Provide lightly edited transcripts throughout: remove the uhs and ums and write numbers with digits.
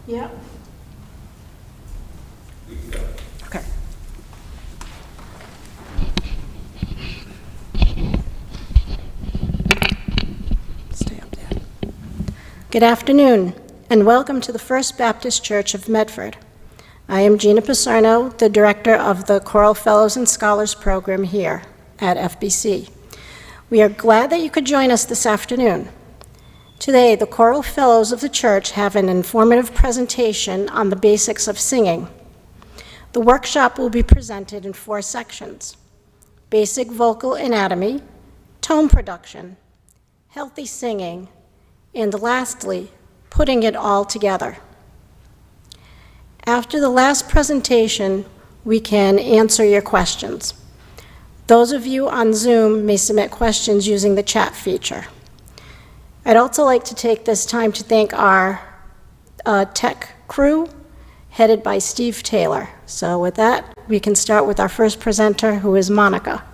Yep. Okay. Stay up there. Good afternoon, and welcome to the First Baptist Church of Medford. I am Gina Pisarno, the director of the Choral Fellows and Scholars program here at FBC. We are glad that you could join us this afternoon. Today, the Choral Fellows of the church have an informative presentation on the basics of singing. The workshop will be presented in 4 sections: basic vocal anatomy, tone production, healthy singing, and lastly, putting it all together. After the last presentation, we can answer your questions. Those of you on Zoom may submit questions using the chat feature. I'd also like to take this time to thank our tech crew, headed by Steve Taylor. So with that, we can start with our first presenter, who is Monica.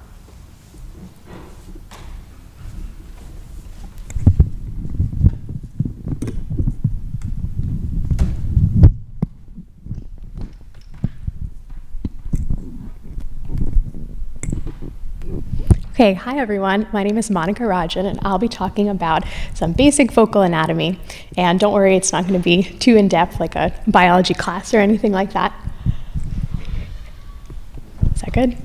Okay, hi everyone. My name is Monica Rajan, and I'll be talking about some basic vocal anatomy. And don't worry, it's not going to be too in-depth like a biology class or anything like that. Is that good?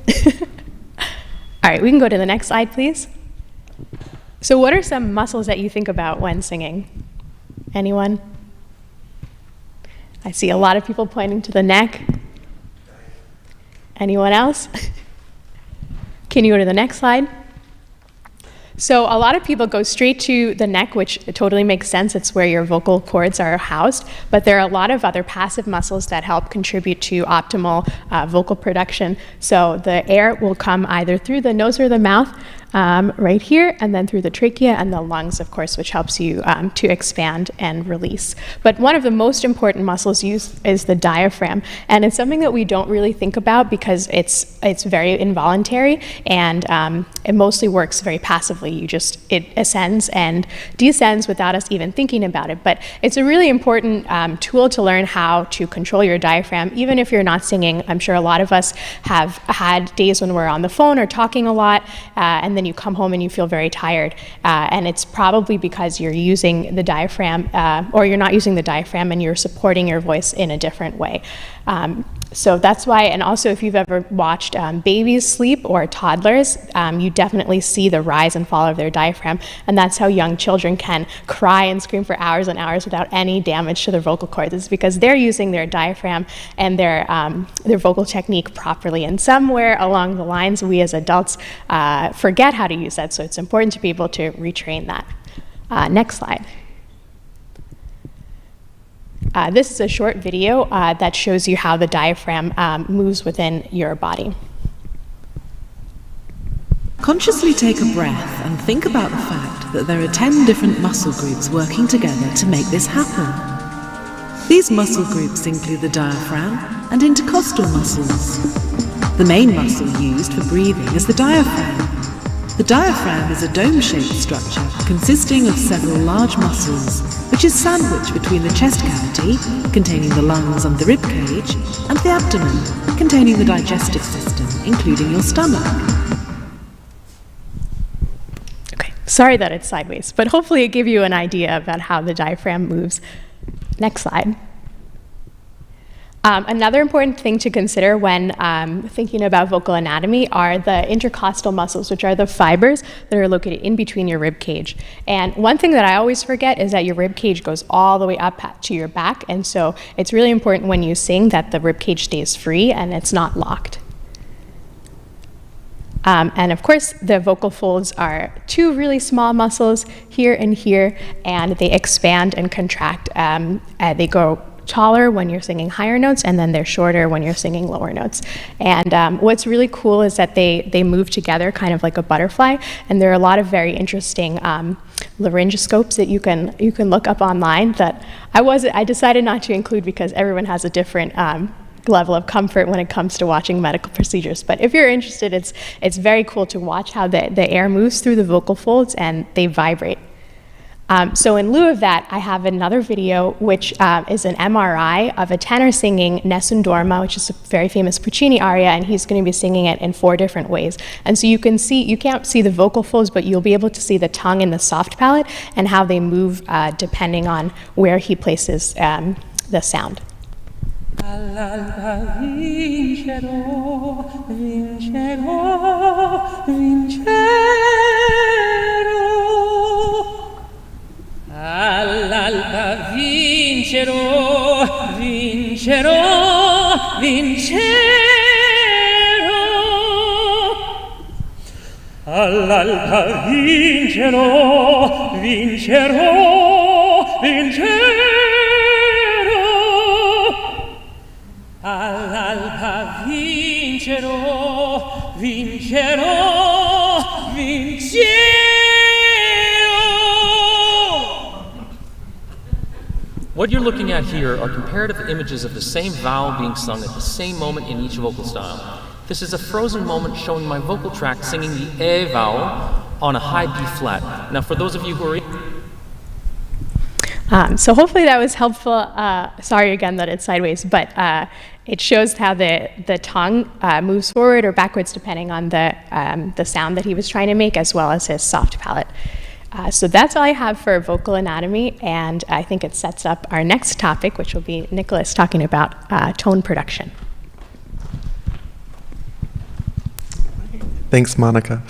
All right, we can go to the next slide, please. So what are some muscles that you think about when singing? Anyone? I see a lot of people pointing to the neck. Anyone else? Can you go to the next slide? So a lot of people go straight to the neck, which totally makes sense. It's where your vocal cords are housed. But there are a lot of other passive muscles that help contribute to optimal vocal production. So the air will come either through the nose or the mouth, right here, and then through the trachea and the lungs, of course, which helps you to expand and release. But one of the most important muscles used is the diaphragm, and it's something that we don't really think about because it's very involuntary, and it mostly works very passively. It ascends and descends without us even thinking about it. But it's a really important tool to learn how to control your diaphragm, even if you're not singing. I'm sure a lot of us have had days when we're on the phone or talking a lot, and then you come home and you feel very tired. And it's probably because you're using the diaphragm, or you're not using the diaphragm and you're supporting your voice in a different way. So that's why, and also if you've ever watched babies sleep or toddlers, you definitely see the rise and fall of their diaphragm, and that's how young children can cry and scream for hours and hours without any damage to their vocal cords. It's because they're using their diaphragm and their vocal technique properly, and somewhere along the lines we as adults forget how to use that, so it's important to be able to retrain that. Next slide. This is a short video that shows you how the diaphragm moves within your body. Consciously take a breath and think about the fact that there are 10 different muscle groups working together to make this happen. These muscle groups include the diaphragm and intercostal muscles. The main muscle used for breathing is the diaphragm. The diaphragm is a dome-shaped structure consisting of several large muscles, which is sandwiched between the chest cavity, containing the lungs and the rib cage, and the abdomen, containing the digestive system, including your stomach. Okay, sorry that it's sideways, but hopefully it gave you an idea about how the diaphragm moves. Next slide. Another important thing to consider when thinking about vocal anatomy are the intercostal muscles, which are the fibers that are located in between your rib cage. And one thing that I always forget is that your rib cage goes all the way up to your back, and so it's really important when you sing that the rib cage stays free and it's not locked. And of course, the vocal folds are 2 really small muscles here and here, and they expand and contract. They go taller when you're singing higher notes, and then they're shorter when you're singing lower notes. And what's really cool is that they move together kind of like a butterfly, and there are a lot of very interesting laryngoscopes that you can look up online that I decided not to include because everyone has a different level of comfort when it comes to watching medical procedures. But if you're interested, it's very cool to watch how the air moves through the vocal folds and they vibrate. So in lieu of that, I have another video, which is an MRI of a tenor singing Nessun Dorma, which is a very famous Puccini aria, and he's going to be singing it in 4 different ways. And so you can't see the vocal folds, but you'll be able to see the tongue and the soft palate and how they move depending on where he places the sound. All'alba vincerò, vincerò, vincerò. All'alba vincerò, vincerò, vincerò. All'alba vincerò, vincerò, vincerò. All'alba vincerò, vincerò, vincerò. What you're looking at here are comparative images of the same vowel being sung at the same moment in each vocal style. This is a frozen moment showing my vocal tract singing the E vowel on a high B flat. Now for those of you who are So hopefully that was helpful. Sorry again that it's sideways, but it shows how the tongue moves forward or backwards depending on the sound that he was trying to make, as well as his soft palate. So that's all I have for vocal anatomy, and I think it sets up our next topic, which will be Nicholas talking about tone production. Thanks, Monica.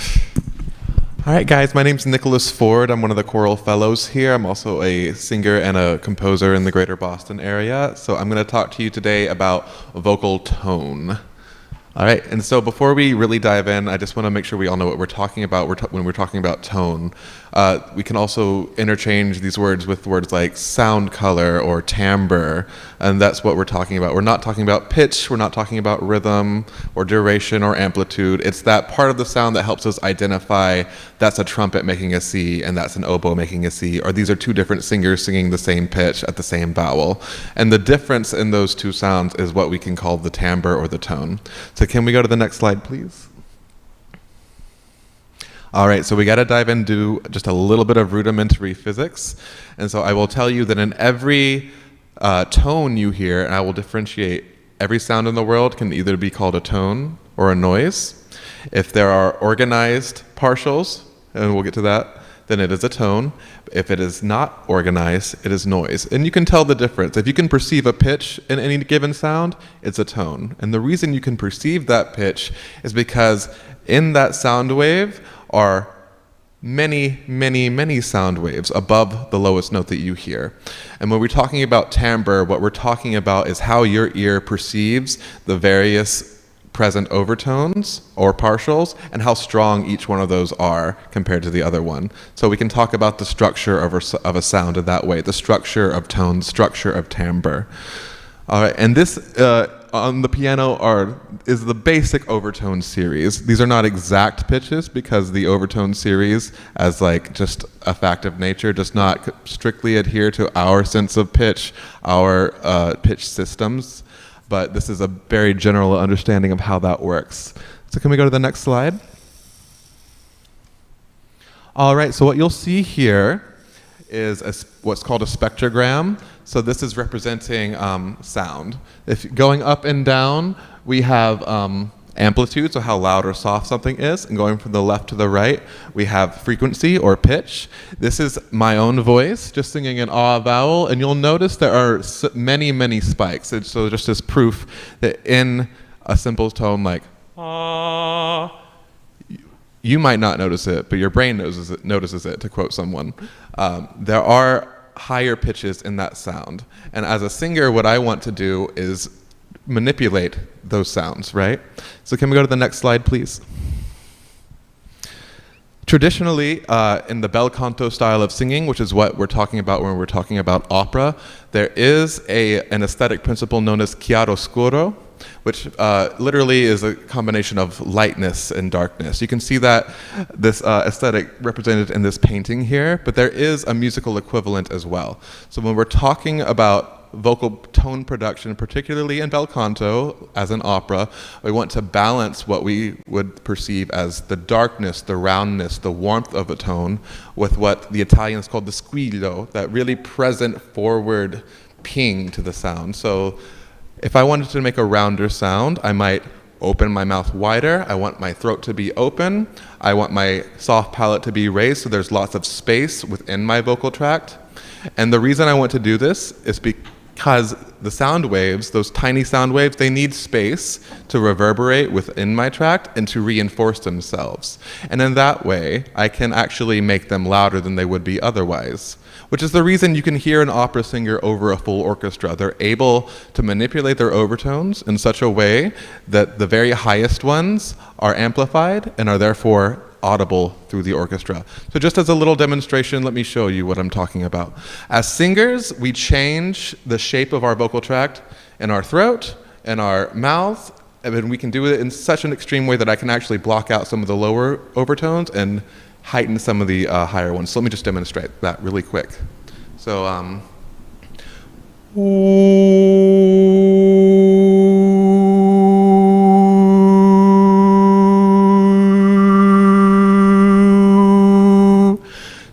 All right, guys, my name's Nicholas Ford. I'm one of the Choral Fellows here. I'm also a singer and a composer in the greater Boston area. So I'm going to talk to you today about vocal tone. All right, and so before we really dive in, I just want to make sure we all know what we're talking about when we're talking about tone. We can also interchange these words with words like sound color or timbre, and that's what we're talking about. We're not talking about pitch, we're not talking about rhythm or duration or amplitude. It's that part of the sound that helps us identify that's a trumpet making a C and that's an oboe making a C, or these are 2 different singers singing the same pitch at the same vowel. And the difference in those 2 sounds is what we can call the timbre or the tone. So can we go to the next slide, please? All right, so we got to dive into just a little bit of rudimentary physics. And so I will tell you that in every tone you hear, and I will differentiate, every sound in the world can either be called a tone or a noise. If there are organized partials, and we'll get to that, then it is a tone. If it is not organized, it is noise. And you can tell the difference. If you can perceive a pitch in any given sound, it's a tone. And the reason you can perceive that pitch is because in that sound wave are many, many, many sound waves above the lowest note that you hear. And when we're talking about timbre, what we're talking about is how your ear perceives the various present overtones or partials and how strong each one of those are compared to the other one. So we can talk about the structure of a sound in that way, the structure of tone, structure of timbre. All right, and this on the piano is the basic overtone series. These are not exact pitches because the overtone series, as like just a fact of nature, does not strictly adhere to our sense of pitch, our pitch systems. But this is a very general understanding of how that works. So can we go to the next slide? All right, so what you'll see here is what's called a spectrogram. So this is representing sound. If going up and down, we have amplitude, so how loud or soft something is, and going from the left to the right, we have frequency or pitch. This is my own voice, just singing an ah vowel, and you'll notice there are many, many spikes. And so just as proof that in a simple tone like ah, you might not notice it, but your brain notices it, to quote someone. There are higher pitches in that sound. And as a singer, what I want to do is manipulate those sounds, right? So can we go to the next slide, please? Traditionally, in the Belcanto style of singing, which is what we're talking about when we're talking about opera, there is an aesthetic principle known as Chiaroscuro, which literally is a combination of lightness and darkness. You can see that this aesthetic represented in this painting here, but there is a musical equivalent as well. So when we're talking about vocal tone production, particularly in Belcanto, as an opera, we want to balance what we would perceive as the darkness, the roundness, the warmth of a tone with what the Italians call the squillo, that really present forward ping to the sound. So if I wanted to make a rounder sound, I might open my mouth wider. I want my throat to be open. I want my soft palate to be raised so there's lots of space within my vocal tract. And the reason I want to do this is because the sound waves, those tiny sound waves, they need space to reverberate within my tract and to reinforce themselves. And in that way, I can actually make them louder than they would be otherwise, which is the reason you can hear an opera singer over a full orchestra. They're able to manipulate their overtones in such a way that the very highest ones are amplified and are therefore audible through the orchestra. So just as a little demonstration, let me show you what I'm talking about. As singers, we change the shape of our vocal tract in our throat and our mouth, and we can do it in such an extreme way that I can actually block out some of the lower overtones and heighten some of the higher ones. So let me just demonstrate that really quick. So,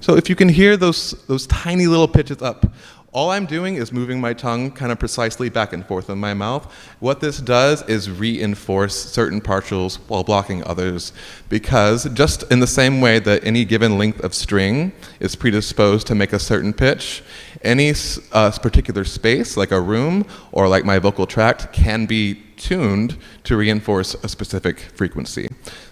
so if you can hear those tiny little pitches up, all I'm doing is moving my tongue kind of precisely back and forth in my mouth. What this does is reinforce certain partials while blocking others, because just in the same way that any given length of string is predisposed to make a certain pitch, any particular space, like a room or like my vocal tract, can be tuned to reinforce a specific frequency.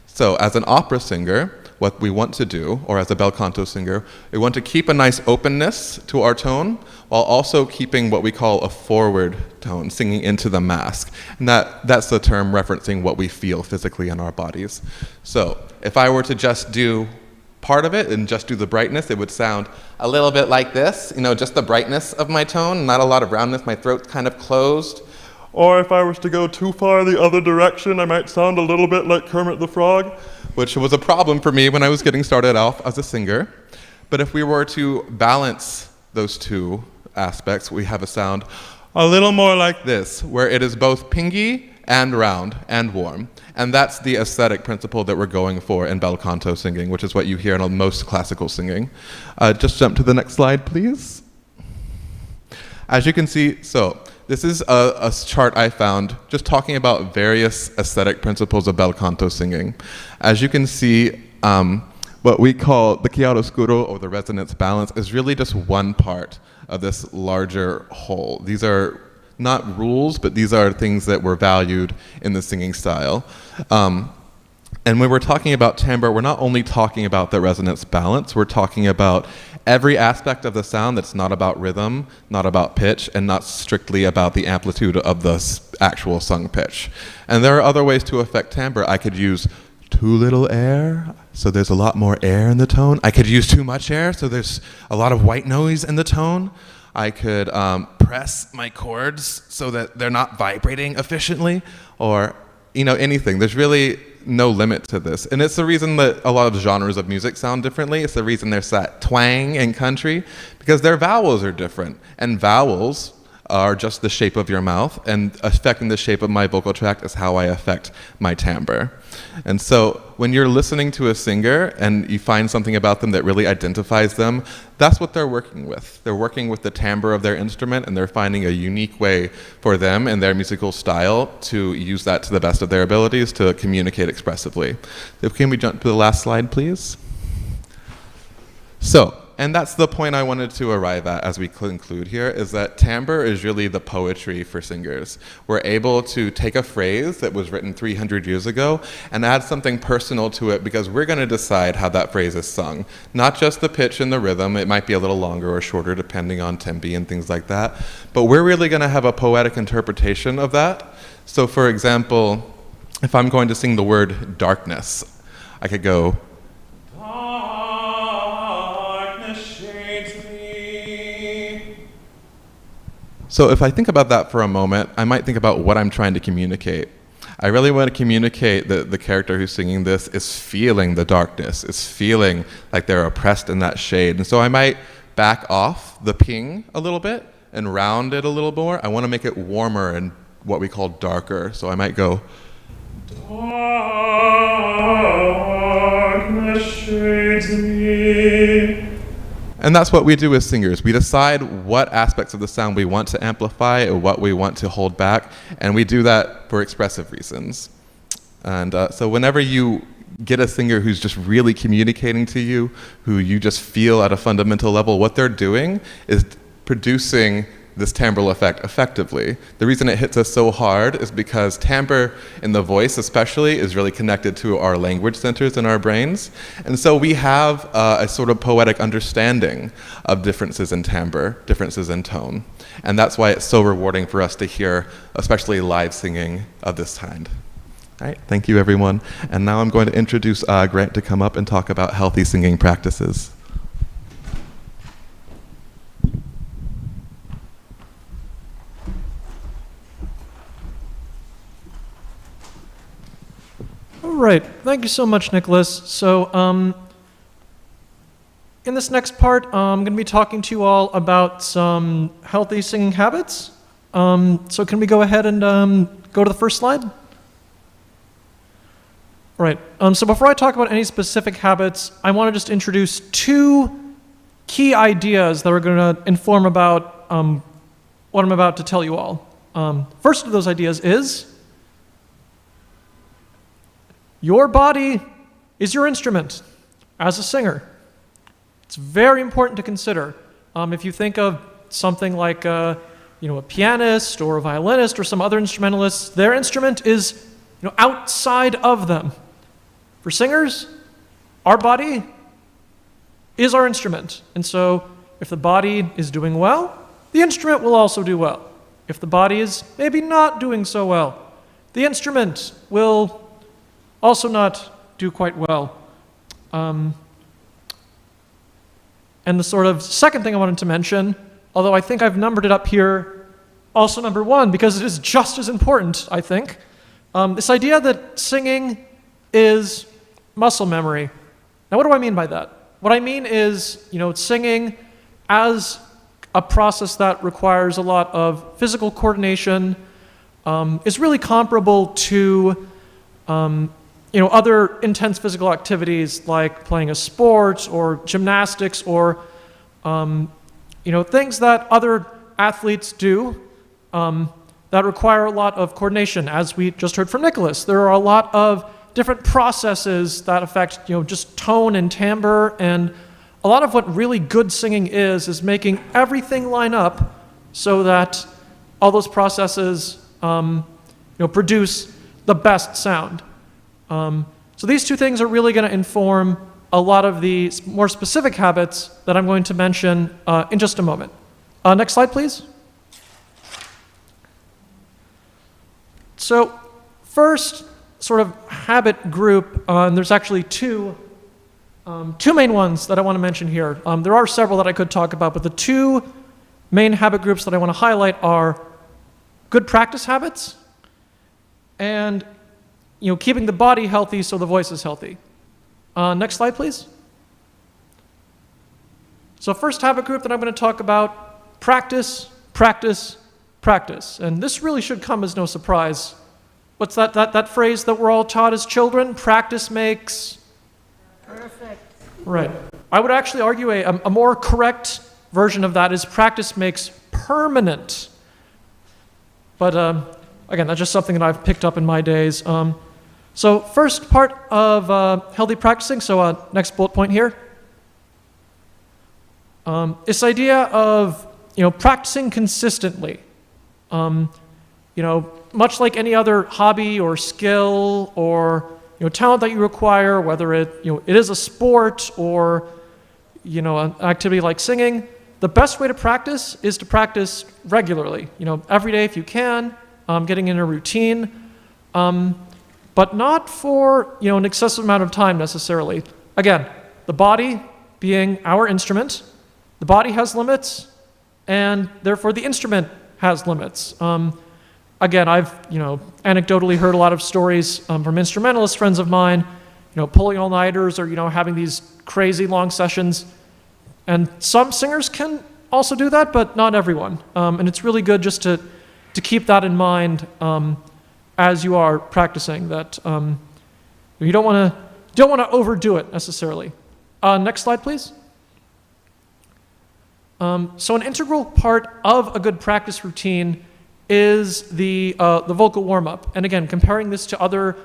So as an opera singer, what we want to do, or as a bel canto singer, we want to keep a nice openness to our tone while also keeping what we call a forward tone, singing into the mask. And that's the term referencing what we feel physically in our bodies. So if I were to just do part of it and just do the brightness, it would sound a little bit like this, just the brightness of my tone, not a lot of roundness, my throat's kind of closed. Or if I was to go too far the other direction, I might sound a little bit like Kermit the Frog, which was a problem for me when I was getting started off as a singer. But if we were to balance those two aspects, we have a sound a little more like this, where it is both pingy and round and warm. And that's the aesthetic principle that we're going for in bel canto singing, which is what you hear in most classical singing. Just jump to the next slide, please. As you can see, this is a chart I found just talking about various aesthetic principles of bel canto singing. As you can see, what we call the Chiaroscuro, or the resonance balance, is really just one part of this larger whole. These are not rules, but these are things that were valued in the singing style. And when we're talking about timbre, we're not only talking about the resonance balance, we're talking about every aspect of the sound that's not about rhythm, not about pitch, and not strictly about the amplitude of the actual sung pitch. And there are other ways to affect timbre. I could use too little air, so there's a lot more air in the tone. I could use too much air, so there's a lot of white noise in the tone. I could press my chords so that they're not vibrating efficiently, or anything. There's really no limit to this. And it's the reason that a lot of genres of music sound differently. It's the reason there's that twang in country, because their vowels are different. And vowels are just the shape of your mouth, and affecting the shape of my vocal tract is how I affect my timbre. And so when you're listening to a singer and you find something about them that really identifies them, that's what they're working with. They're working with the timbre of their instrument, and they're finding a unique way for them and their musical style to use that to the best of their abilities to communicate expressively. Can we jump to the last slide, please? And that's the point I wanted to arrive at as we conclude here, is that timbre is really the poetry for singers. We're able to take a phrase that was written 300 years ago and add something personal to it, because we're going to decide how that phrase is sung. Not just the pitch and the rhythm. It might be a little longer or shorter depending on tempi and things like that. But we're really going to have a poetic interpretation of that. So for example, if I'm going to sing the word darkness, I could go, so if I think about that for a moment, I might think about what I'm trying to communicate. I really want to communicate that the character who's singing this is feeling the darkness, is feeling like they're oppressed in that shade. And so I might back off the ping a little bit and round it a little more. I want to make it warmer and what we call darker. So I might go. Darkness shades me. And that's what we do as singers. We decide what aspects of the sound we want to amplify or what we want to hold back, and we do that for expressive reasons. And so whenever you get a singer who's just really communicating to you, who you just feel at a fundamental level, what they're doing is producing this timbral effect effectively. The reason it hits us so hard is because timbre in the voice especially is really connected to our language centers in our brains. And so we have a sort of poetic understanding of differences in timbre, differences in tone. And that's why it's so rewarding for us to hear, especially live singing of this kind. All right, thank you everyone. And now I'm going to introduce Grant to come up and talk about healthy singing practices. All right, thank you so much, Nicholas. So in this next part, I'm going to be talking to you all about some healthy singing habits. So can we go ahead and go to the first slide? All right, so before I talk about any specific habits, I want to just introduce two key ideas that are going to inform about what I'm about to tell you all. First of those ideas is your body is your instrument as a singer. It's very important to consider. If you think of something like a pianist or a violinist or some other instrumentalist, their instrument is outside of them. For singers, our body is our instrument. And so if the body is doing well, the instrument will also do well. If the body is maybe not doing so well, the instrument will also not do quite well. And the sort of second thing I wanted to mention, although I think I've numbered it up here, also number one, because it is just as important, I think, this idea that singing is muscle memory. Now, what do I mean by that? What I mean is, singing as a process that requires a lot of physical coordination is really comparable to other intense physical activities like playing a sport or gymnastics or, things that other athletes do that require a lot of coordination. As we just heard from Nicholas, there are a lot of different processes that affect, just tone and timbre, and a lot of what really good singing is making everything line up so that all those processes, produce the best sound. So these two things are really going to inform a lot of the more specific habits that I'm going to mention in just a moment. Next slide, please. So first sort of habit group, there's actually two main ones that I want to mention here. There are several that I could talk about, but the two main habit groups that I want to highlight are good practice habits and keeping the body healthy so the voice is healthy. Next slide, please. So first habit group that I'm going to talk about, practice, practice, practice. And this really should come as no surprise. What's that phrase that we're all taught as children? Practice makes... Perfect. Right. I would actually argue a more correct version of that is practice makes permanent. But again, that's just something that I've picked up in my days. So first part of healthy practicing, so next bullet point here. This idea of practicing consistently. Much like any other hobby or skill or talent that you require, whether it is a sport or an activity like singing, the best way to practice is to practice regularly. Every day if you can, getting in a routine. But not for an excessive amount of time necessarily. Again, the body being our instrument, the body has limits, and therefore the instrument has limits. Again, I've anecdotally heard a lot of stories from instrumentalist friends of mine, pulling all-nighters or having these crazy long sessions, and some singers can also do that, but not everyone. And it's really good just to keep that in mind as you are practicing, that you don't want to overdo it necessarily. Next slide, please. So an integral part of a good practice routine is the vocal warm-up. And again, comparing this to other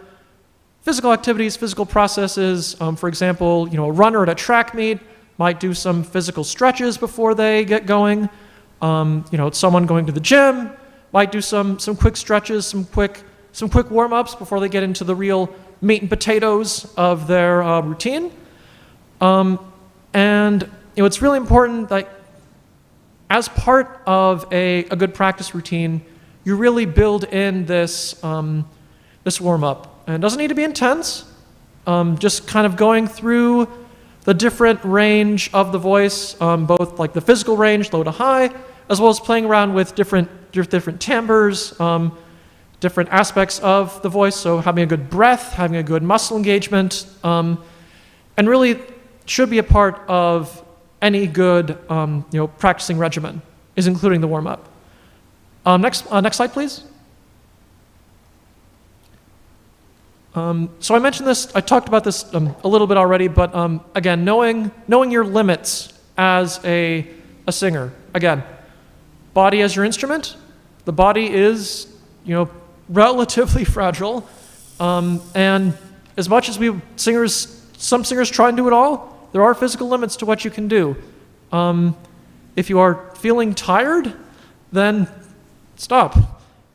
physical activities, physical processes, for example, a runner at a track meet might do some physical stretches before they get going. Someone going to the gym might do some quick stretches, some quick warm-ups before they get into the real meat and potatoes of their routine. And it's really important that as part of a good practice routine, you really build in this warm-up. And it doesn't need to be intense, just kind of going through the different range of the voice, both like the physical range, low to high, as well as playing around with different timbres, different aspects of the voice, so having a good breath, having a good muscle engagement, and really should be a part of any good practicing regimen, is including the warm-up. Next slide, please. So I mentioned this, I talked about this a little bit already, but again, knowing your limits as a singer. Again, body as your instrument. The body is, relatively fragile, and as much as some singers try and do it all, there are physical limits to what you can do. If you are feeling tired, then stop.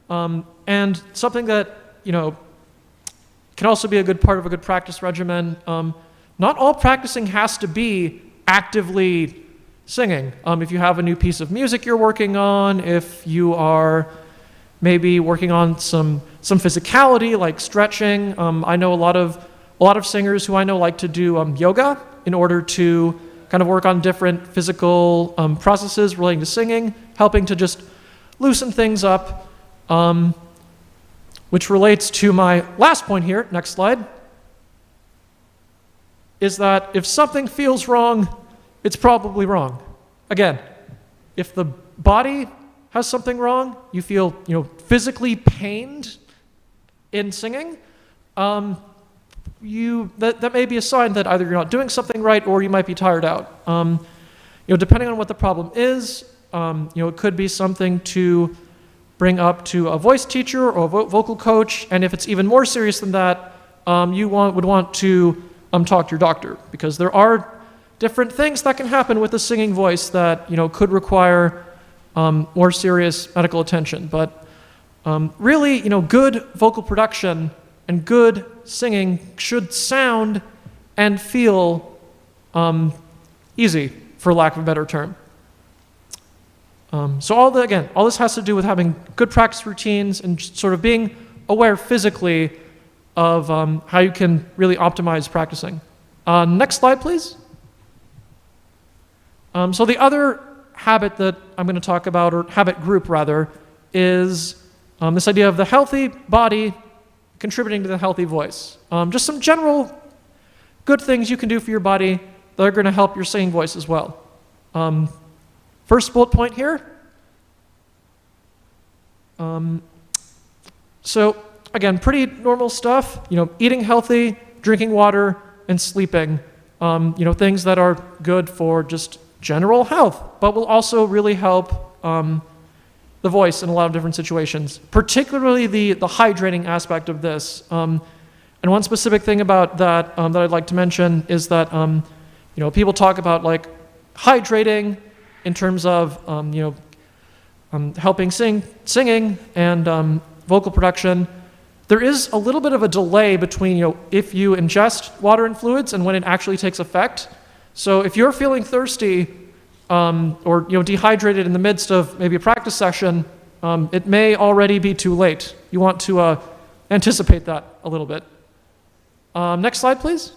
And something that, can also be a good part of a good practice regimen, not all practicing has to be actively singing. If you have a new piece of music you're working on, if you are maybe working on some physicality like stretching, I know a lot of singers who I know like to do yoga in order to kind of work on different physical processes relating to singing, helping to just loosen things up, which relates to my last point here, next slide, is that if something feels wrong, it's probably wrong. Again, if the body has something wrong, you feel physically pained in singing, that may be a sign that either you're not doing something right or you might be tired out. Depending on what the problem is, it could be something to bring up to a voice teacher or a vocal coach, and if it's even more serious than that, you would want to talk to your doctor, because there are different things that can happen with the singing voice that could require more serious medical attention. But really, good vocal production and good singing should sound and feel easy, for lack of a better term. So all this has to do with having good practice routines and sort of being aware physically of how you can really optimize practicing. Next slide, please. So the other habit that I'm going to talk about, or habit group rather, is this idea of the healthy body contributing to the healthy voice. Just some general good things you can do for your body that are going to help your singing voice as well. First bullet point here. So again, pretty normal stuff. Eating healthy, drinking water, and sleeping. Things that are good for just general health, but will also really help the voice in a lot of different situations, particularly the hydrating aspect of this. And one specific thing about that that I'd like to mention is that people talk about like hydrating in terms of helping singing and vocal production. There is a little bit of a delay between if you ingest water and fluids and when it actually takes effect. So if you're feeling thirsty or dehydrated in the midst of maybe a practice session, it may already be too late. You want to anticipate that a little bit. Next slide, please.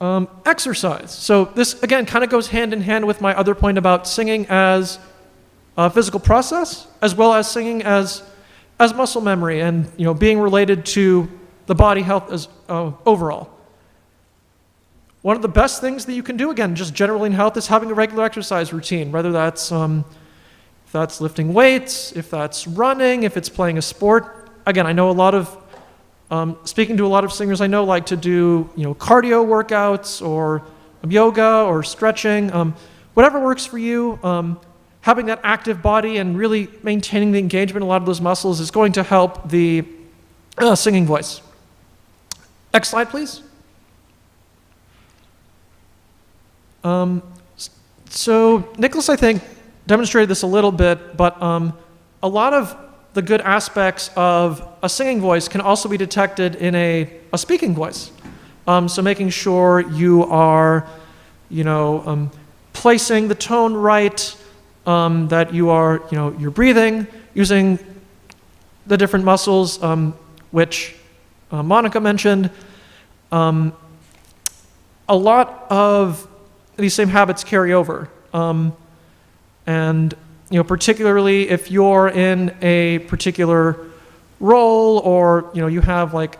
Exercise. So this, again, kind of goes hand in hand with my other point about singing as a physical process, as well as singing as muscle memory and being related to the body health as overall. one of the best things that you can do, again, just generally in health, is having a regular exercise routine, whether that's if that's lifting weights, if that's running, if it's playing a sport. Again, I know a lot of, speaking to a lot of singers I know like to do, cardio workouts or yoga or stretching, whatever works for you. Having that active body and really maintaining the engagement in a lot of those muscles is going to help the singing voice. Next slide, please. So Nicholas, I think, demonstrated this a little bit, but a lot of the good aspects of a singing voice can also be detected in a speaking voice. So making sure you are, placing the tone right, that you are, you're breathing, using the different muscles, which Monica mentioned. A lot of these same habits carry over. And particularly if you're in a particular role or, you have like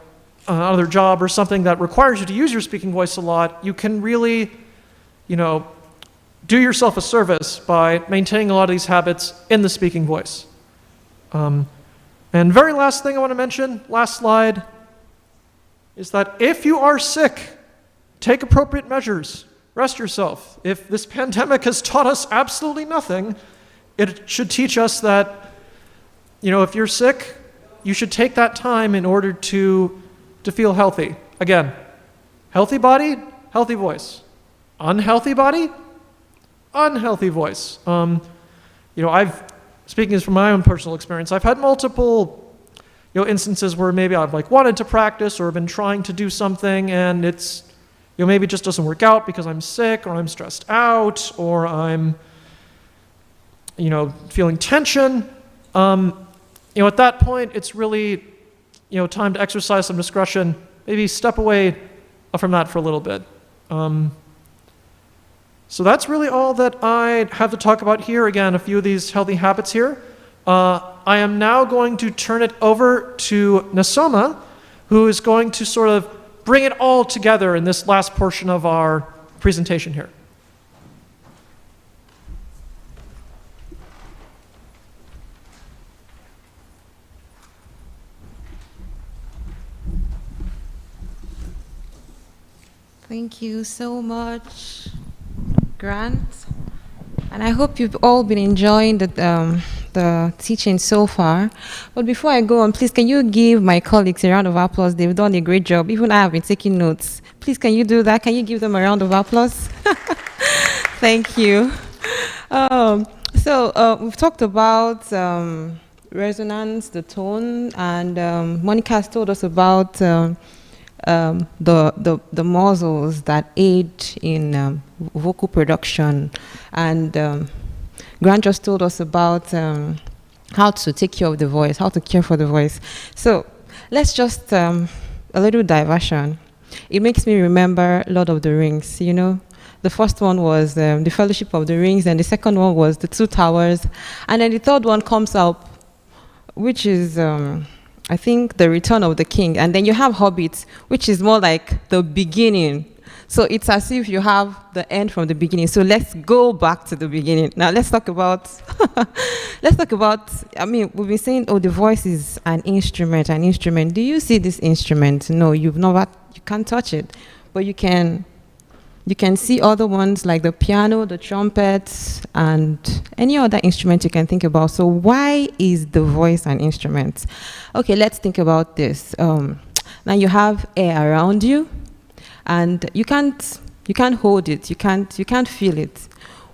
another job or something that requires you to use your speaking voice a lot, you can really, do yourself a service by maintaining a lot of these habits in the speaking voice. And very last thing I want to mention, last slide, is that if you are sick, take appropriate measures. Rest yourself. If this pandemic has taught us absolutely nothing, it should teach us that, if you're sick, you should take that time in order to feel healthy. Again, healthy body, healthy voice. Unhealthy body, unhealthy voice. Speaking from my own personal experience, I've had multiple, instances where maybe I've wanted to practice or been trying to do something and it's, maybe it just doesn't work out because I'm sick or I'm stressed out or I'm, feeling tension. At that point, it's really, time to exercise some discretion, maybe step away from that for a little bit. So that's really all that I have to talk about here. Again, a few of these healthy habits here. I am now going to turn it over to Nasoma, who is going to sort of bring it all together in this last portion of our presentation here. Thank you so much, Grant. And I hope you've all been enjoying the teaching so far. But before I go on, please, can you give my colleagues a round of applause? They've done a great job. Even I have been taking notes. Please, can you do that? Can you give them a round of applause? Thank you. We've talked about resonance, the tone, and Monica has told us about the muscles that aid in vocal production, and Grant just told us about how to take care of the voice, how to care for the voice. So let's just a little diversion. It makes me remember Lord of the Rings. The first one was the Fellowship of the Rings, and the second one was the Two Towers, and then the third one comes up, which is I think the Return of the King, and then you have Hobbit, which is more like the beginning. So it's as if you have the end from the beginning. So let's go back to the beginning. Now let's talk about, we've been saying, the voice is an instrument. Do you see this instrument? No, you can't touch it, but you can see other ones like the piano, the trumpet, and any other instrument you can think about. So why is the voice an instrument? Okay, let's think about this. Now you have air around you, and you can't hold it, you can't feel it.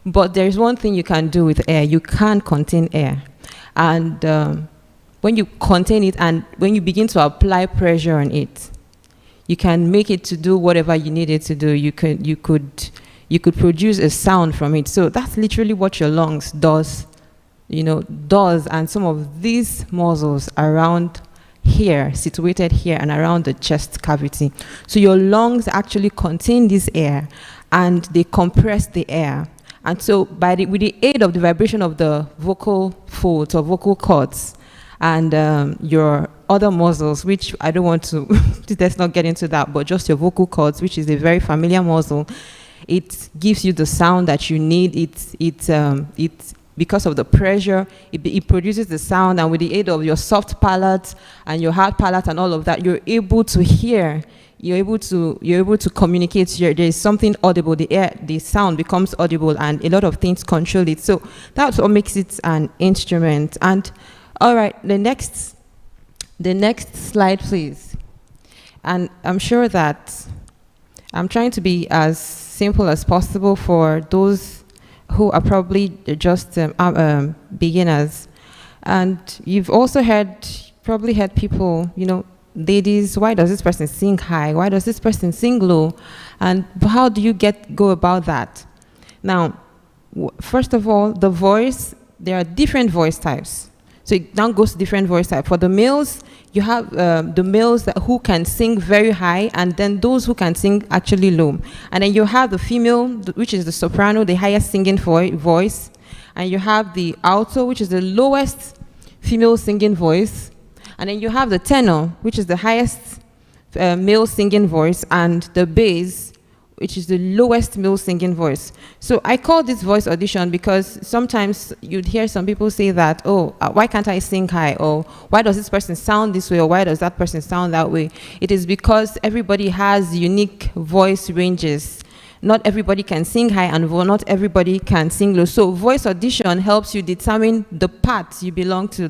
But there's one thing you can do with air. You can contain air. And when you contain it and when you begin to apply pressure on it, you can make it to do whatever you need it to do. You could produce a sound from it. So that's literally what your lungs does, and some of these muscles around here, situated here and around the chest cavity. So your lungs actually contain this air and they compress the air. And so with the aid of the vibration of the vocal folds or vocal cords and your other muscles, which I don't want to, let's not get into that, but just your vocal cords, which is a very familiar muscle. It gives you the sound that you need. It's because of the pressure, it produces the sound, and with the aid of your soft palate and your hard palate and all of that, you're able to hear. You're able to communicate. There's something audible. The sound becomes audible, and a lot of things control it. So that's what makes it an instrument. And all right, the next slide, please. And I'm sure that I'm trying to be as simple as possible for those who are probably just beginners. And you've also probably heard people, ladies, why does this person sing high? Why does this person sing low? And how do you go about that? Now, first of all, the voice, there are different voice types. So it now goes to different voice types. For the males, you have the males who can sing very high, and then those who can sing actually low. And then you have the female, which is the soprano, the highest singing voice. And you have the alto, which is the lowest female singing voice. And then you have the tenor, which is the highest male singing voice, and the bass, which is the lowest male singing voice. So I call this voice audition because sometimes you'd hear some people say that, why can't I sing high? Or why does this person sound this way? Or why does that person sound that way? It is because everybody has unique voice ranges. Not everybody can sing high, and not everybody can sing low. So voice audition helps you determine the parts you belong to.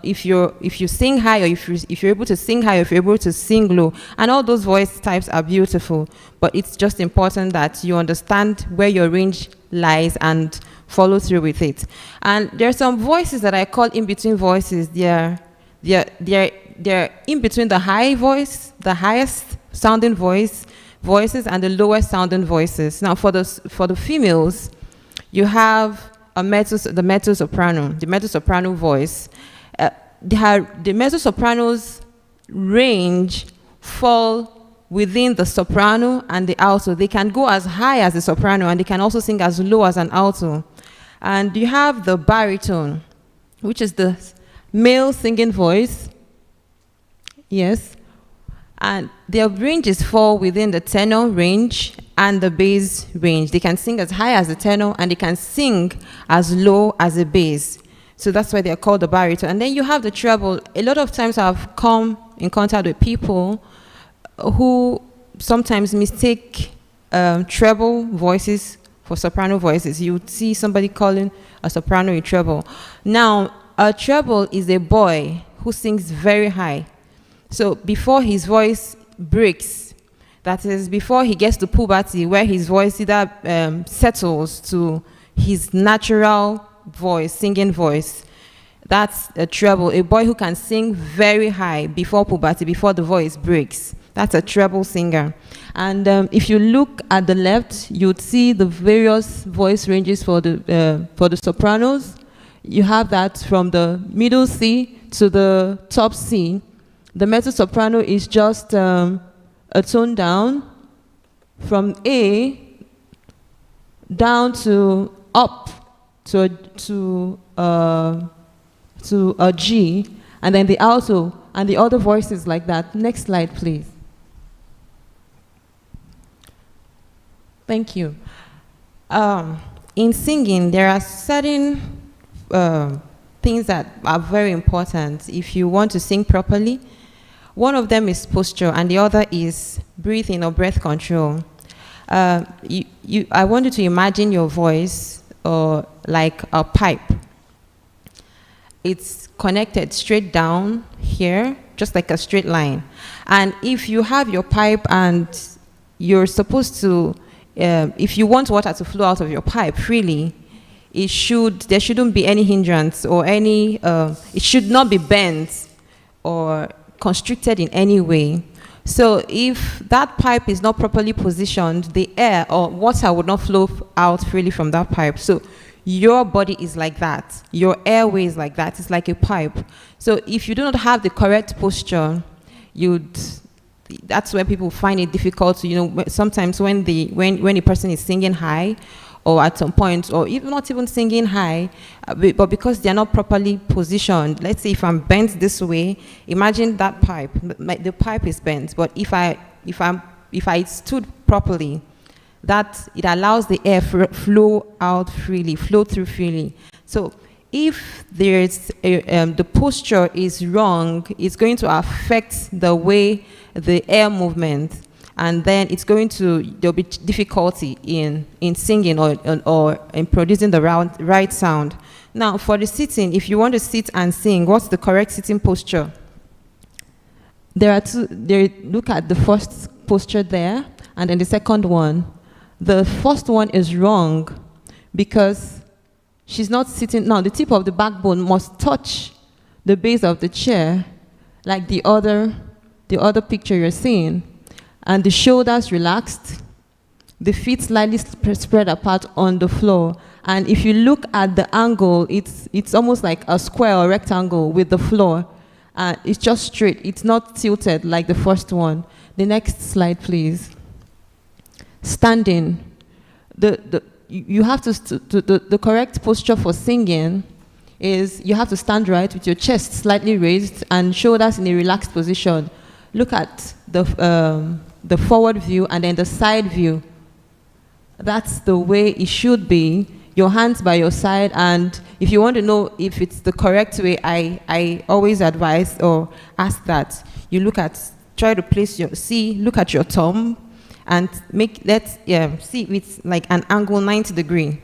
If you sing high, or if you're able to sing high, or if you're able to sing low. And all those voice types are beautiful, but it's just important that you understand where your range lies and follow through with it. And there are some voices that I call in-between voices. They're in between the high voice, the highest sounding voices, and the lowest sounding voices. Now, for the females, you have the mezzo-soprano, the mezzo-soprano voice. The mezzo-soprano's range fall within the soprano and the alto. They can go as high as the soprano, and they can also sing as low as an alto. And you have the baritone, which is the male singing voice. Yes. And their ranges fall within the tenor range and the bass range. They can sing as high as the tenor, and they can sing as low as the bass. So that's why they're called the baritone. And then you have the treble. A lot of times I've come in contact with people who sometimes mistake treble voices for soprano voices. You would see somebody calling a soprano a treble. Now, a treble is a boy who sings very high. So before his voice breaks, that is, before he gets to puberty, where his voice either settles to his natural voice, singing voice, that's a treble. A boy who can sing very high before puberty, before the voice breaks. That's a treble singer. And if you look at the left, you'd see the various voice ranges for the sopranos. You have that from the middle C to the top C. The mezzo-soprano is just a tone down from A down to up to a G, and then the alto and the other voices like that. Next slide, please. Thank you. In singing, there are certain things that are very important if you want to sing properly. One of them is posture, and the other is breathing or breath control. I want you to imagine your voice like a pipe. It's connected straight down here, just like a straight line. And if you have your pipe and you're supposed to, if you want water to flow out of your pipe freely, there shouldn't be any hindrance or it should not be bent or constricted in any way. So if that pipe is not properly positioned, the air or water would not flow out freely from that pipe. So your body is like that. Your airway is like that. It's like a pipe. So if you do not have the correct posture, that's where people find it difficult to, sometimes when a person is singing high, or at some point, or even not even singing high, but because they're not properly positioned. Let's say if I'm bent this way, imagine that pipe. The pipe is bent, but if I stood properly, that it allows the air flow through freely. So if there's the posture is wrong, it's going to affect the way the air movement, and then there'll be difficulty in singing or in producing the right sound. Now, for the sitting, if you want to sit and sing, what's the correct sitting posture? There are two. Look at the first posture there, and then the second one. The first one is wrong because she's not sitting. Now, the tip of the backbone must touch the base of the chair, like the other picture you're seeing. And the shoulders relaxed, the feet slightly spread apart on the floor. And if you look at the angle, it's almost like a square or rectangle with the floor. It's just straight. It's not tilted like the first one. The next slide, please. Standing. You have the correct posture for singing is you have to stand right with your chest slightly raised and shoulders in a relaxed position. Look at the forward view and then the side view. That's the way it should be. Your hands by your side, and if you want to know if it's the correct way, I always advise or ask that you look at your thumb and see it's like an angle 90 degree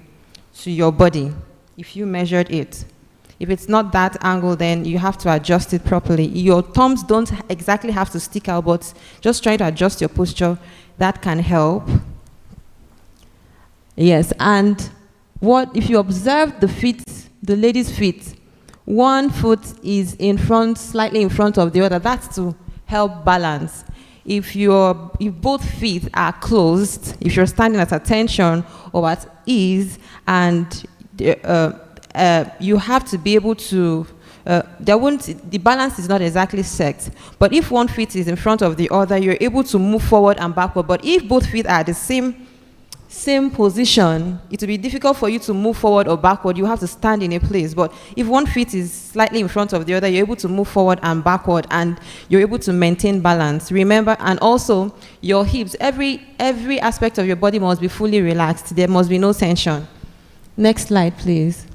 to your body if you measured it. If it's not that angle, then you have to adjust it properly. Your thumbs don't exactly have to stick out, but just try to adjust your posture. That can help. Yes, and if you observe the lady's feet, one foot is slightly in front of the other. That's to help balance. If both feet are closed, if you're standing at attention or at ease, and you have to be able to, the balance is not exactly set. But if one foot is in front of the other, you're able to move forward and backward. But if both feet are at the same position, it will be difficult for you to move forward or backward. You have to stand in a place. But if one foot is slightly in front of the other, you're able to move forward and backward, and you're able to maintain balance. Remember, and also your hips, every aspect of your body must be fully relaxed. There must be no tension. Next slide, please.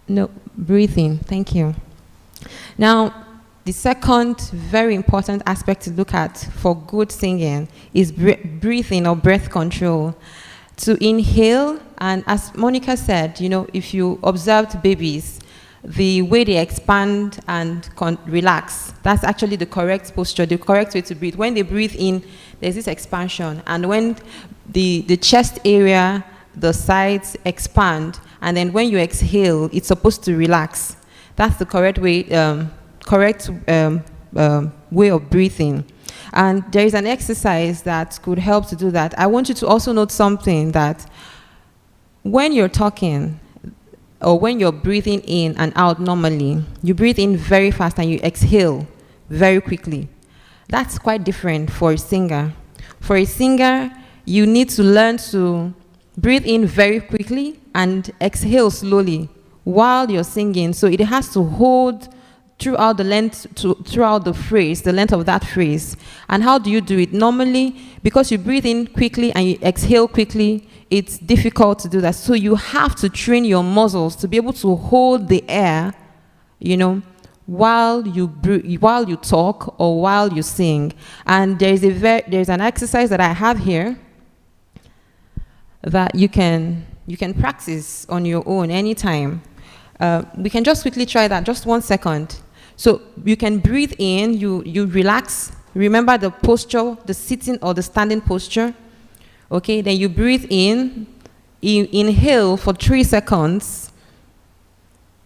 No, breathing. Thank you. Now, the second very important aspect to look at for good singing is breathing or breath control. To inhale, and as Monica said, if you observed babies, the way they expand and relax, that's actually the correct posture, the correct way to breathe. When they breathe in, there's this expansion, and when the chest area, the sides expand, and then when you exhale, it's supposed to relax. That's the correct way. Way of breathing. And there is an exercise that could help to do that. I want you to also note something, that when you're talking or when you're breathing in and out normally, you breathe in very fast and you exhale very quickly. That's quite different for a singer. For a singer, you need to learn to breathe in very quickly and exhale slowly while you're singing. So it has to hold throughout the length of that phrase. And how do you do it? Normally, because you breathe in quickly and you exhale quickly, it's difficult to do that. So you have to train your muscles to be able to hold the air, while you talk or while you sing. And there's an exercise that I have here that you can practice on your own anytime. We can just quickly try that, just 1 second. So you can breathe in, you relax. Remember the posture, the sitting or the standing posture. Okay, then you breathe in, you inhale for 3 seconds.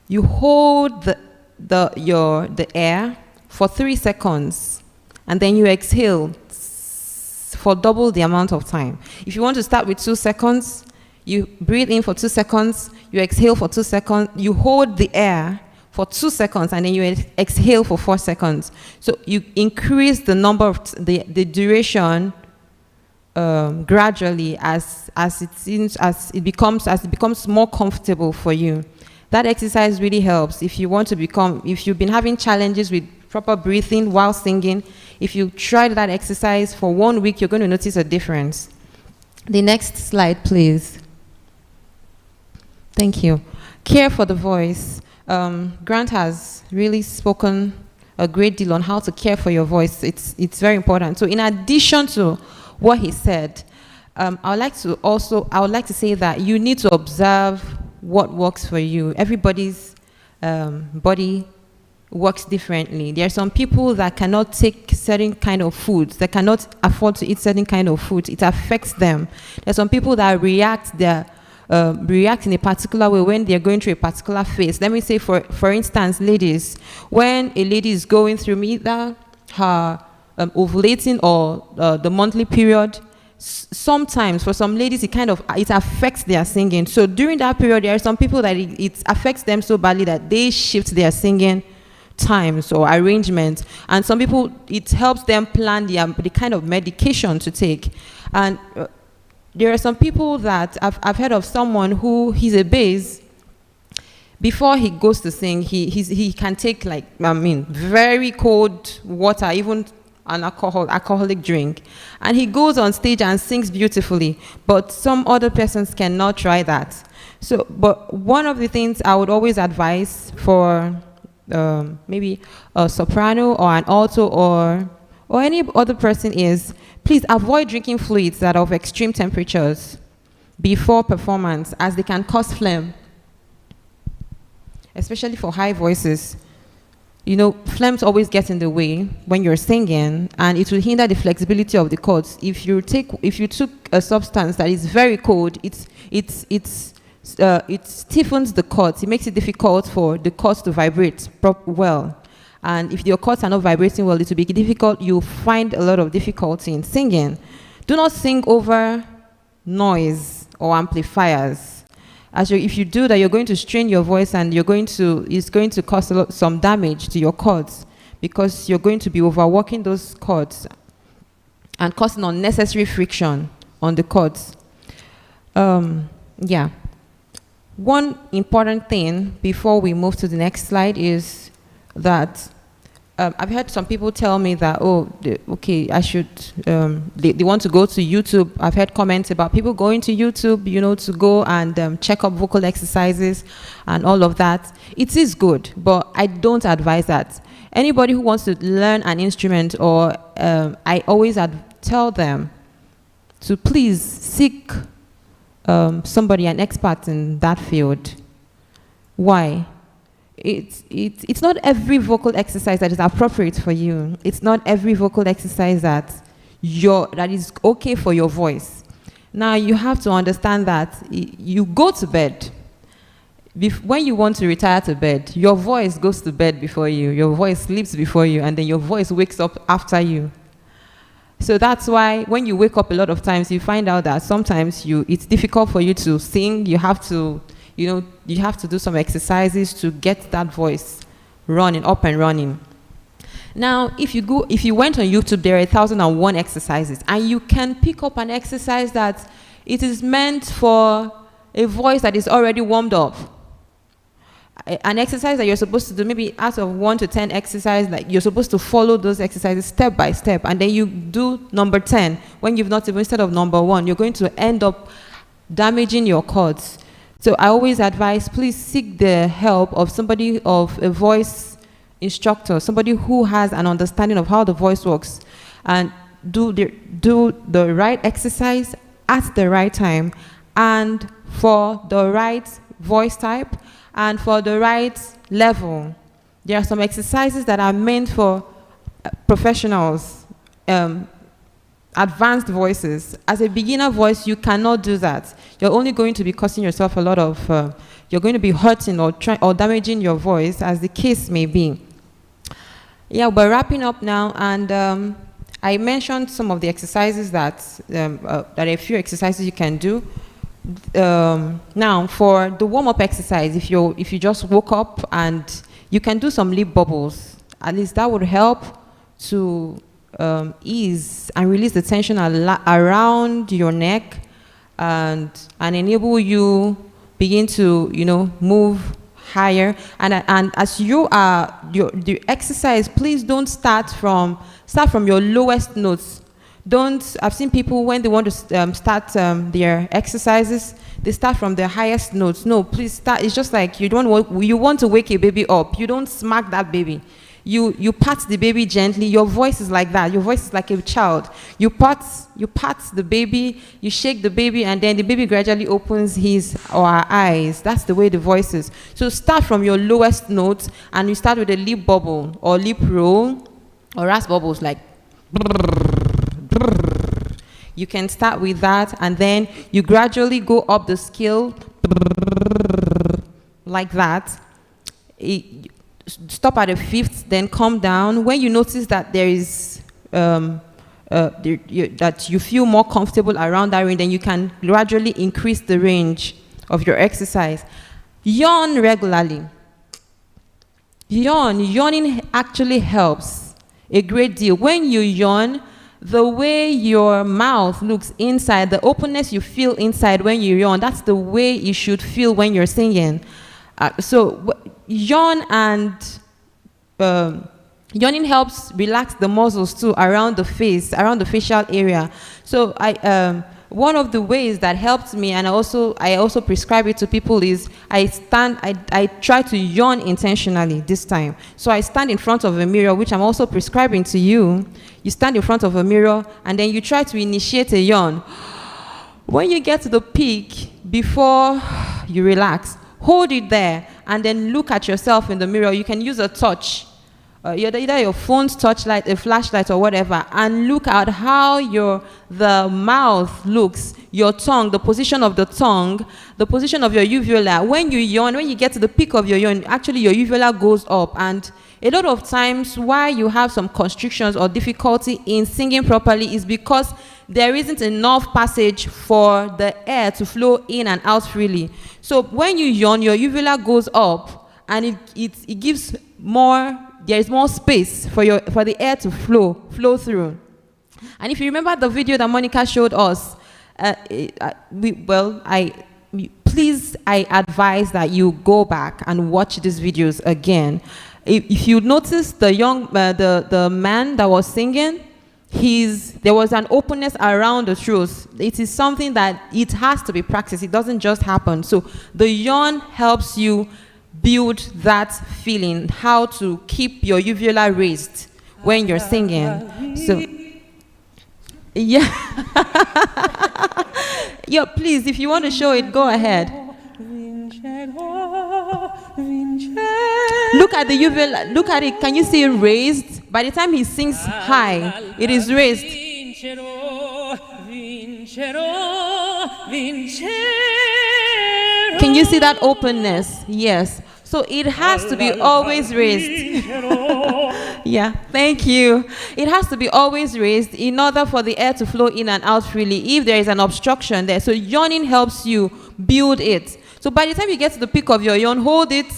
You hold the air for 3 seconds, and then you exhale for double the amount of time. If you want to start with 2 seconds, you breathe in for 2 seconds, you exhale for 2 seconds, you hold the air for 2 seconds, and then you exhale for 4 seconds. So you increase the number of the duration gradually as it becomes more comfortable for you. That exercise really helps. If you've been having challenges with proper breathing while singing, if you try that exercise for 1 week, you're going to notice a difference. The next slide, please. Thank you. Care for the voice. Grant has really spoken a great deal on how to care for your voice. It's very important. So in addition to what he said, I would like to say that you need to observe what works for you. Everybody's body works differently. There are some people that cannot take certain kind of foods, that cannot afford to eat certain kind of food. It affects them. There are some people that react in a particular way when they're going through a particular phase. Let me say, for instance, ladies, when a lady is going through either her ovulating or the monthly period, sometimes for some ladies it affects their singing. So during that period, there are some people that it affects them so badly that they shift their singing times or arrangements, and some people it helps them plan the kind of medication to take. And there are some people that I've heard of someone who he's a bass. Before he goes to sing, he can take very cold water, even an alcoholic drink, and he goes on stage and sings beautifully. But some other persons cannot try that. So, but one of the things I would always advise for maybe a soprano or an alto or any other person is, please avoid drinking fluids that are of extreme temperatures before performance, as they can cause phlegm, especially for high voices. You know, phlegms always get in the way when you're singing, and it will hinder the flexibility of the cords. If you took a substance that is very cold, it stiffens the cords. It makes it difficult for the cords to vibrate well. And if your cords are not vibrating well, it will be difficult. You'll find a lot of difficulty in singing. Do not sing over noise or amplifiers. If you do that, you're going to strain your voice, and it's going to cause some damage to your cords, because you're going to be overworking those cords and causing unnecessary friction on the cords. Yeah. One important thing before we move to the next slide is that I've heard some people tell me that, I should, they want to go to YouTube. I've heard comments about people going to YouTube, to go and check up vocal exercises and all of that. It is good, but I don't advise that. Anybody who wants to learn an instrument, or I always tell them to please seek somebody, an expert in that field. Why? It's not every vocal exercise that is appropriate for you. It's not every vocal exercise that is okay for your voice. Now you have to understand that you go to bed. When you want to retire to bed, your voice goes to bed before you. Your voice sleeps before you, and then your voice wakes up after you. So that's why when you wake up a lot of times, you find out that sometimes it's difficult for you to sing. You have to do some exercises to get that voice up and running. Now, if you went on YouTube, there are 1,001 exercises, and you can pick up an exercise that it is meant for a voice that is already warmed up. An exercise that you're supposed to do, maybe out of 1 to 10 exercises, like you're supposed to follow those exercises step by step, and then you do number 10 when you've not even, instead of number 1, you're going to end up damaging your cords. So I always advise, please seek the help of a voice instructor, somebody who has an understanding of how the voice works, and do the right exercise at the right time, and for the right voice type, and for the right level. There are some exercises that are meant for professionals, advanced voices. As a beginner voice, you cannot do that. You're only going to be causing yourself a lot of, you're going to be hurting or damaging your voice, as the case may be. Yeah, we're wrapping up now, and I mentioned some of the exercises that are a few exercises you can do. Now, for the warm-up exercise, if you just woke up, and you can do some lip bubbles, at least that would help to ease and release the tension around your neck, and enable you begin to, move higher. And as you are the exercise, please don't start from your lowest notes. I've seen people when they want to start their exercises, they start from their highest notes. No, please start. It's just like you want to wake a baby up. You don't smack that baby. You pat the baby gently. Your voice is like that. Your voice is like a child. You pat the baby, you shake the baby, and then the baby gradually opens his or her eyes. That's the way the voice is. So start from your lowest notes, and you start with a lip bubble or lip roll or rasp bubbles like. You can start with that, and then you gradually go up the scale like that. Stop at a fifth, then come down. When you notice that there is that you feel more comfortable around that range, then you can gradually increase the range of your exercise. Yawn regularly. Yawning actually helps a great deal. When you yawn, the way your mouth looks inside, the openness you feel inside when you yawn, that's the way you should feel when you're singing. Yawn and yawning helps relax the muscles too around the face, around the facial area. So one of the ways that helped me, and I also prescribe it to people, is I try to yawn intentionally this time. So I stand in front of a mirror, which I'm also prescribing to you. You stand in front of a mirror, and then you try to initiate a yawn. When you get to the peak, before you relax, hold it there, and then look at yourself in the mirror. You can use a torch, either your phone's torchlight, a flashlight, or whatever, and look at how the mouth looks, your tongue, the position of the tongue, the position of your uvula. When you yawn, when you get to the peak of your yawn, actually your uvula goes up. And a lot of times why you have some constrictions or difficulty in singing properly is because there isn't enough passage for the air to flow in and out freely. So when you yawn, your uvula goes up, and it gives more. There is more space for the air to flow through. And if you remember the video that Monica showed us, I advise that you go back and watch these videos again. If you notice the man that was singing, there was an openness around the throat. It is something that it has to be practiced. It doesn't just happen. So the yawn helps you build that feeling, how to keep your uvula raised when you're singing. So, yeah. Yeah, please, if you want to show it, go ahead. Look at the uvula, look at it. Can you see it raised? By the time he sings high, it is raised. Can you see that openness? Yes. So it has to be always raised. Yeah, thank you. It has to be always raised in order for the air to flow in and out freely if there is an obstruction there. So yawning helps you build it. So by the time you get to the peak of your yawn, hold it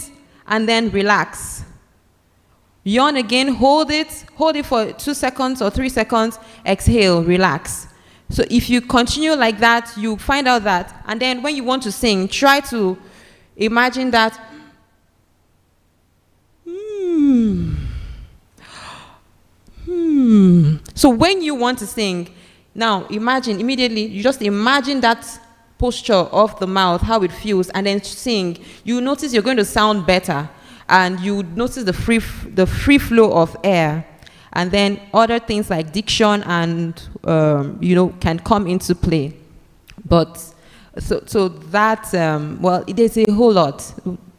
and then relax. Yawn again, hold it for 2 seconds or 3 seconds, exhale, relax. So if you continue like that, you find out that, and then when you want to sing, try to imagine that. So when you want to sing, now imagine immediately, you just imagine that posture of the mouth, how it feels, and then sing. You notice you're going to sound better, and you notice the free flow of air. And then other things like diction and can come into play. But so that well, there's a whole lot.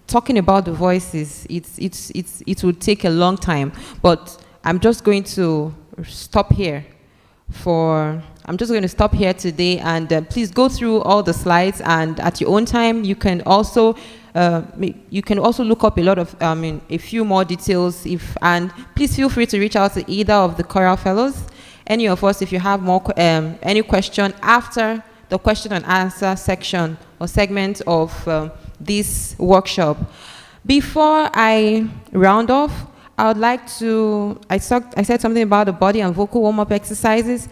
Talking about the voices, it would take a long time. But I'm just going to stop here today, and please go through all the slides, and at your own time you can also look up a lot of a few more details. And please feel free to reach out to either of the Choral Fellows, any of us, if you have more any question after the question and answer section or segment of this workshop. Before I round off, I would like to, I said something about the body and vocal warm-up exercises.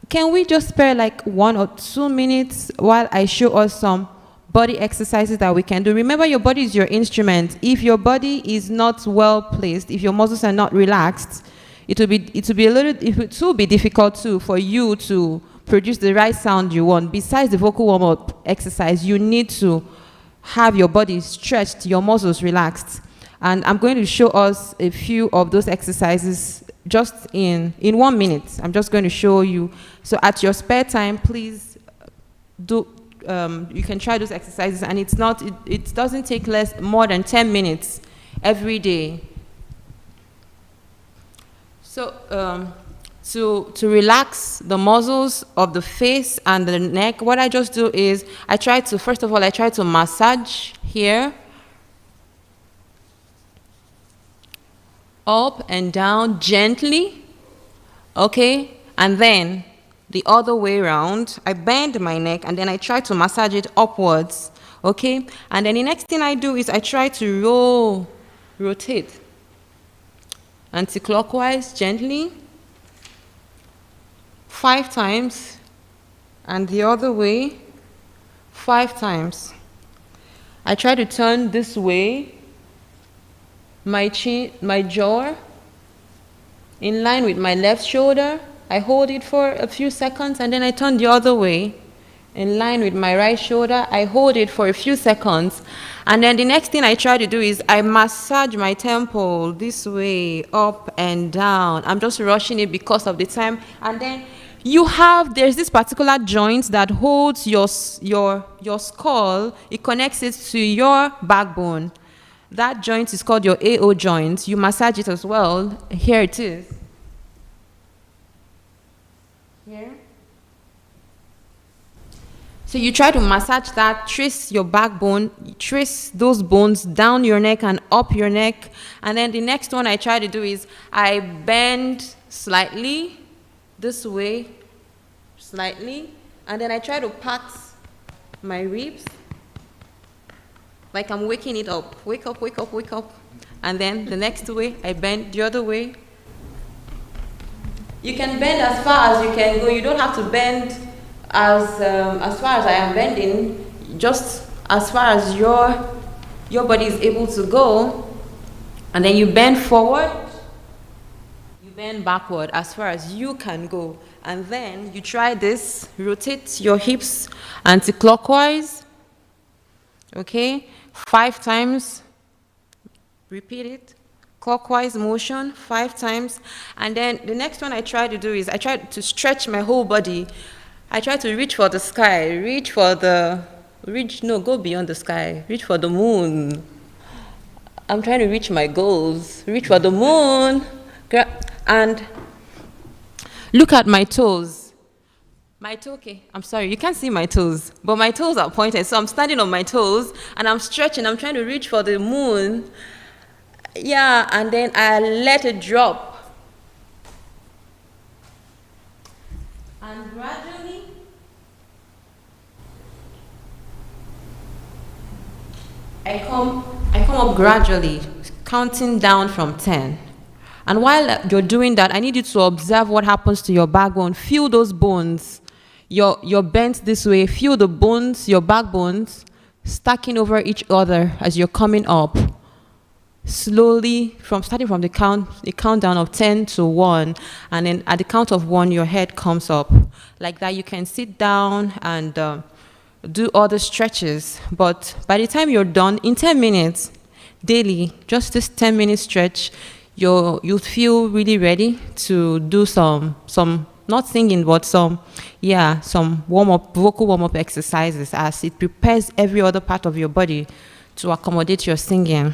Can we just spare like 1 or 2 minutes while I show us some body exercises that we can do? Remember, your body is your instrument. If your body is not well placed, if your muscles are not relaxed, it will be difficult too for you to produce the right sound you want. Besides the vocal warm-up exercise, you need to have your body stretched, your muscles relaxed. And I'm going to show us a few of those exercises just in 1 minute. I'm just going to show you. So at your spare time, please do. You can try those exercises, and it doesn't take more than 10 minutes every day. So to relax the muscles of the face and the neck, what I just do is first of all, I try to massage here, up and down gently, okay? And then the other way around, I bend my neck and then I try to massage it upwards, okay? And then the next thing I do is I try to rotate anti-clockwise gently 5 times, and the other way 5 times. I try to turn this way, my jaw in line with my left shoulder. I hold it for a few seconds, and then I turn the other way in line with my right shoulder. I hold it for a few seconds, and then the next thing I try to do is I massage my temple this way, up and down. I'm just rushing it because of the time. And then there's this particular joint that holds your skull. It connects it to your backbone. That joint is called your AO joint. You massage it as well. Here it is. Here. So you try to massage that, trace your backbone, trace those bones down your neck and up your neck. And then the next one I try to do is I bend slightly this way, slightly, and then I try to pat my ribs like I'm waking it up. Wake up, wake up, wake up. And then the next way, I bend the other way. You can bend as far as you can go. You don't have to bend as far as I am bending, just as far as your body is able to go. And then you bend forward, you bend backward as far as you can go. And then you try this, rotate your hips anti-clockwise, okay? 5 times, repeat it, clockwise motion 5 times. And then the next one I try to do is I try to stretch my whole body. I try to reach for the sky, go beyond the sky, reach for the moon. I'm trying to reach my goals, reach for the moon, and look at my toes. Okay, I'm sorry, you can't see my toes, but my toes are pointed, so I'm standing on my toes, and I'm stretching, I'm trying to reach for the moon. Yeah, and then I let it drop. And gradually, I come up gradually, counting down from 10. And while you're doing that, I need you to observe what happens to your backbone. Feel those bones. You're bent this way. Feel the bones, your backbones, stacking over each other as you're coming up. Slowly, starting from the countdown of 10 to 1, and then at the count of 1, your head comes up. Like that, you can sit down and do other stretches. But by the time you're done, in 10 minutes, daily, just this 10-minute stretch, you'll feel really ready to do some not singing, but some vocal warm-up exercises, as it prepares every other part of your body to accommodate your singing.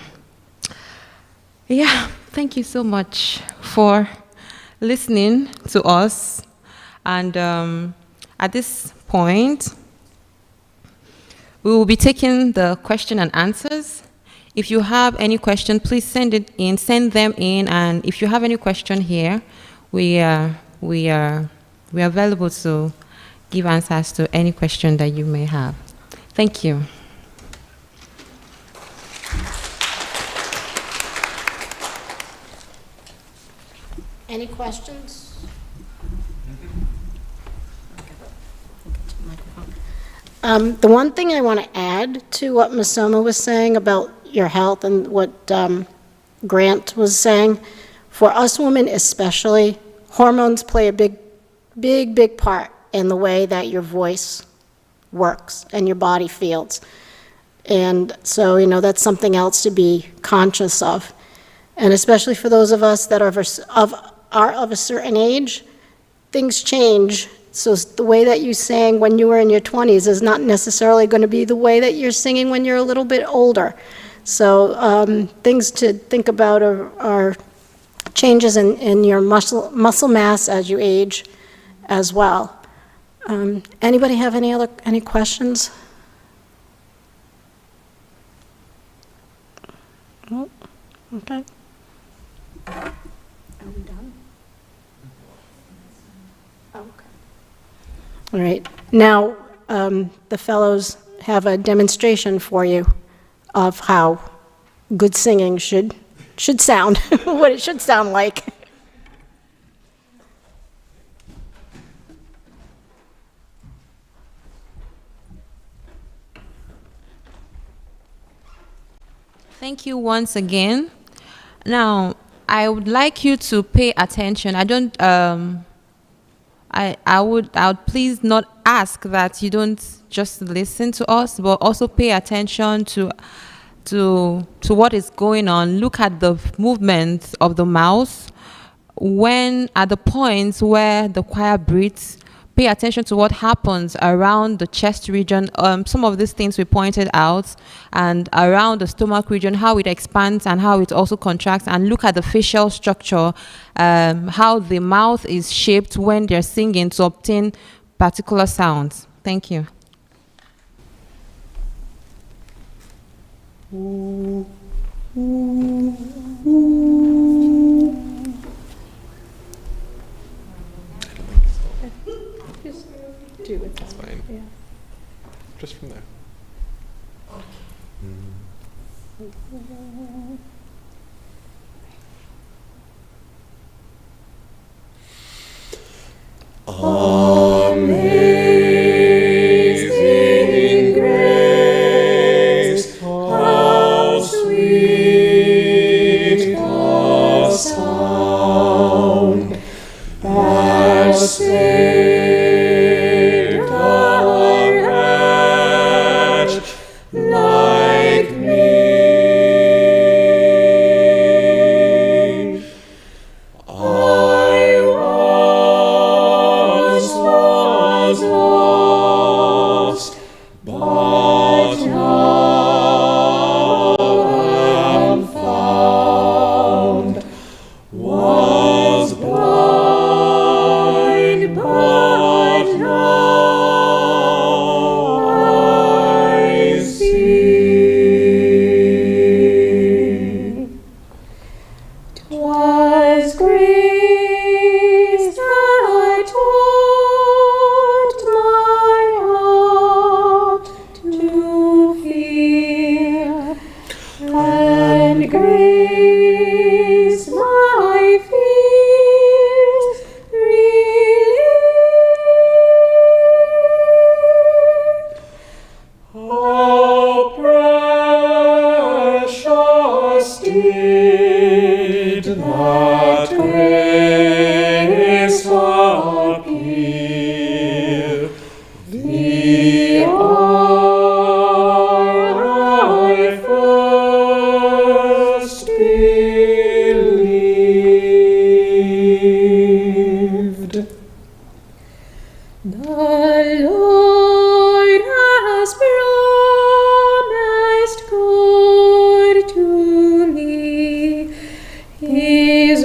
Yeah, thank you so much for listening to us. And at this point, we will be taking the question and answers. If you have any question, please send them in. And if you have any question here, we are available to give answers to any question that you may have. Thank you. Any questions? The one thing I want to add to what Ms. Soma was saying about your health and what Grant was saying, for us women especially, hormones play a big part in the way that your voice works and your body feels. And so, that's something else to be conscious of. And especially for those of us that are of a certain age, things change. So the way that you sang when you were in your 20s is not necessarily going to be the way that you're singing when you're a little bit older. So things to think about are changes in your muscle mass as you age as well. Anybody have any questions? Oh, okay. Are we done? Okay. All right. Now, the fellows have a demonstration for you of how good singing should sound, what it should sound like. Thank you once again. Now, I would like you to pay attention. I would please not ask that you don't just listen to us, but also pay attention to what is going on. Look at the movements of the mouth when at the points where the choir breathes. Pay attention to what happens around the chest region. Some of these things we pointed out, and around the stomach region, how it expands and how it also contracts. And look at the facial structure, how the mouth is shaped when they're singing to obtain particular sounds. Thank you. That's fine. Yeah. Just from there. Amazing grace, how sweet the sound that saved a wretch like me. I was lost, but now am found. Was blind, but now I see. 'Twas grace that taught my heart to fear, and grace my fears relieved. How precious did that grace appear, the hour I first believed. The Lord has promised good to me. His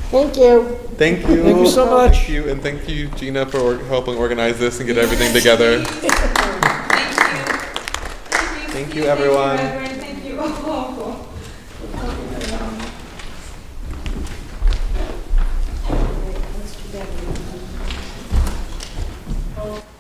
Thank you. Thank you. Thank you so much. Thank you, and thank you, Gina, for helping organize this and get everything together. Thank you, everyone. Thank you. Oh.